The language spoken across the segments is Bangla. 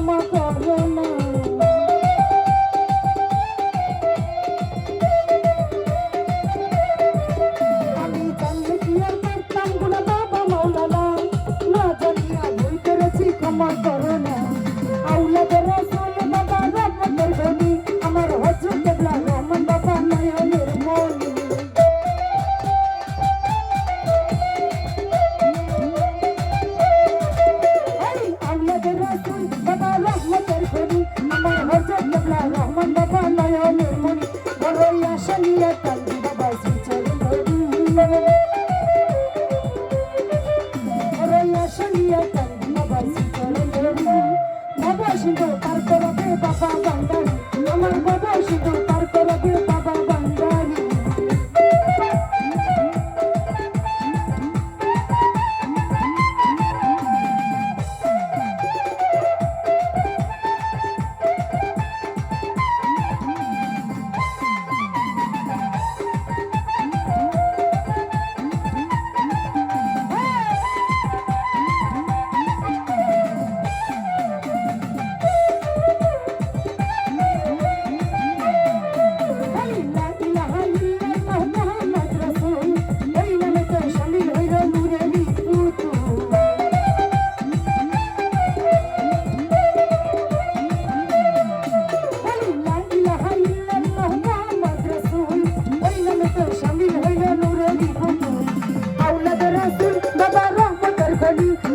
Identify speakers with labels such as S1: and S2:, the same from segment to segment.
S1: ক্ষমা করো না। আমি জানলে কি আর পারতাম গুনা বাবা মাওলানা, না জানিয়া ভুল করেছি ক্ষমা করো না। আউলাদের রাসূল বাবা রহমতের গনি, আমার হযরত কেবলা রহমান বাবা নয়নের মনি। আউলাদের রাসূল বাবা রহমতের গনি, আমার হযরত কেবলা রহমান বাবা নয়নের মনি। বড়ই আশা নিয়ে কান্দি বাবা শ্রীচরণ ধরি, বড়ই আশা নিয়ে কান্দি বাবা শ্রীচরণ ধরি। বাবা সিন্ধু পার করবে বাবা বান্দারি, আমার বাবা সিন্ধু পার করবে বাবা বান্দারি।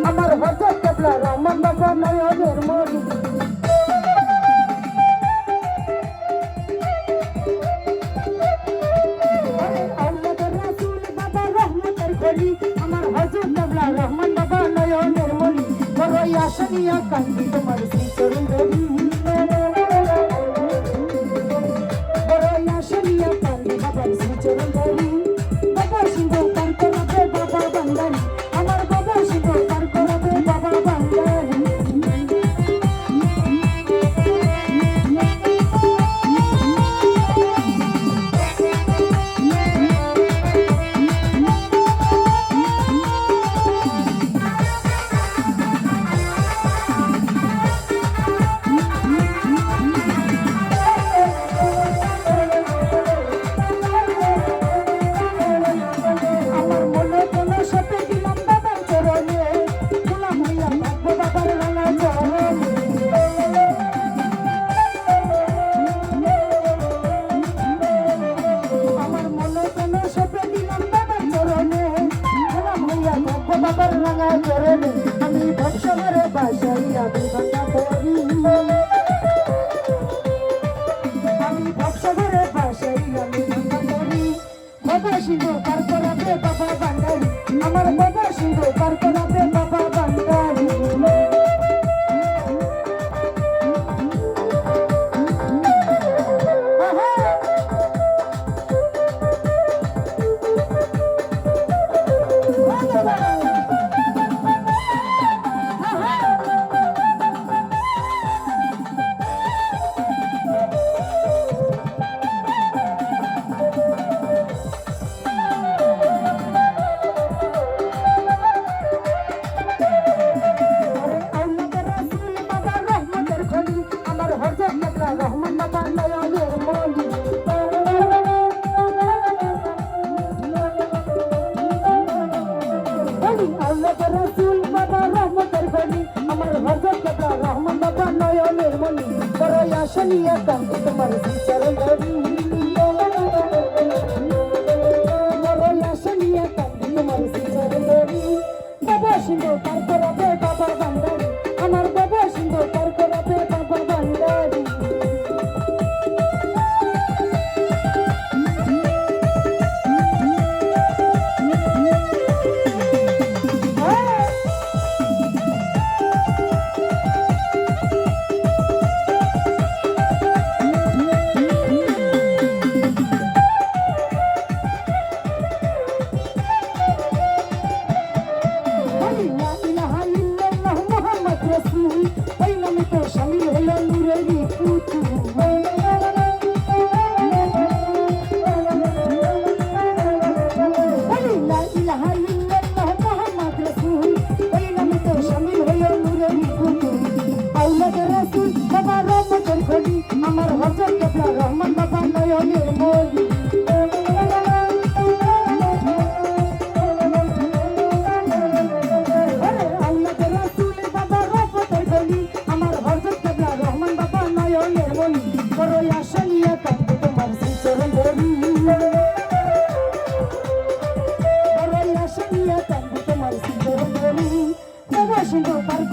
S1: আমার হযরত কেবলা রহমান বাবা নয়নের মনি। আউলাদের রাসূল বাবা রহমতের গনি, আমার হযরত কেবলা রহমান বাবা নয়নের মনি। বড়ই আশা নিয়া কান্দি তোমার শ্রীচরণ ধরি, বড়ই আশা নিয়া কান্দি বাবার শ্রীচরণ ধরি। বাবা সিন্ধু পার করবে বাবা বান্দারি, আমার বাবা সিন্ধু পার করবে বাবা বান্দারি। আমার মনে কোনো সপে দিলাম বাবার চরণে, গোলাম হইয়া থাকবো বাবার রাঙা চরণে। আমার মনে কোনো সপে দিলাম বাবার চরণে, গোলাম হইয়া থাকবো বাবার রাঙা চরণে। আমি ভবসাগরে বাসাই আমি ভাঙা ধরি, আমি ভবসাগরে বাসাই আমি ভাঙা ধরি। বাবা সিন্ধু পার করাবে বাবা বান্দারি, আমার বাবা সিন্ধু পার করাবে বাবা বান্দারি। আউলাদের রাসূল বাবা রহমতের গনি, আমার হযরত কেবলা রহমান বাবা নয়নের মনি। আউলাদের রাসূল বাবা রহমতের গনি, আমার হযরত কেবলা রহমান বাবা নয়নের মনি। বড়ই আশা নিয়ে কান্দি তোমার শ্রীচরণ ধরি, বড়ই আশা নিয়ে কান্দি তোমার শ্রীচরণ ধরি। বাবা সিন্ধু পার করবে বাবা বান্দারি, আমার বাবা সিন্ধু পার করবে বাবা বান্দারি।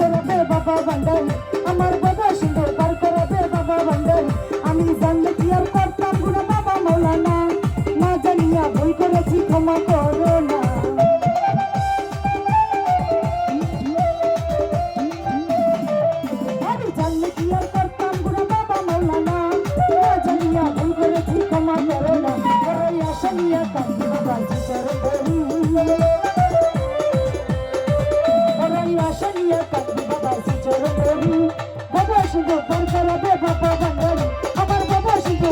S1: করাবে বাবা ভান্ডারি আমার বাবা সুন্দর পার করাবে বাবা ভান্ডারি আমি জানলে কি আর করতাম গুণা বাবা মৌলানা না জানিয়া ভুল করেছি ক্ষমা করো না আমি জানলে কি আর করতাম গুণা বাবা মৌলানা না জানিয়া ভুল করেছি ক্ষমা করো না ওই আশা নিয়ে কান্দি বাবা চিচর করি ওই আশা নিয়ে কান্দি বাবা চিচর করি বাবা শুধু পার করাবে বাবা ভান্ডারি আমার বাবা শুধু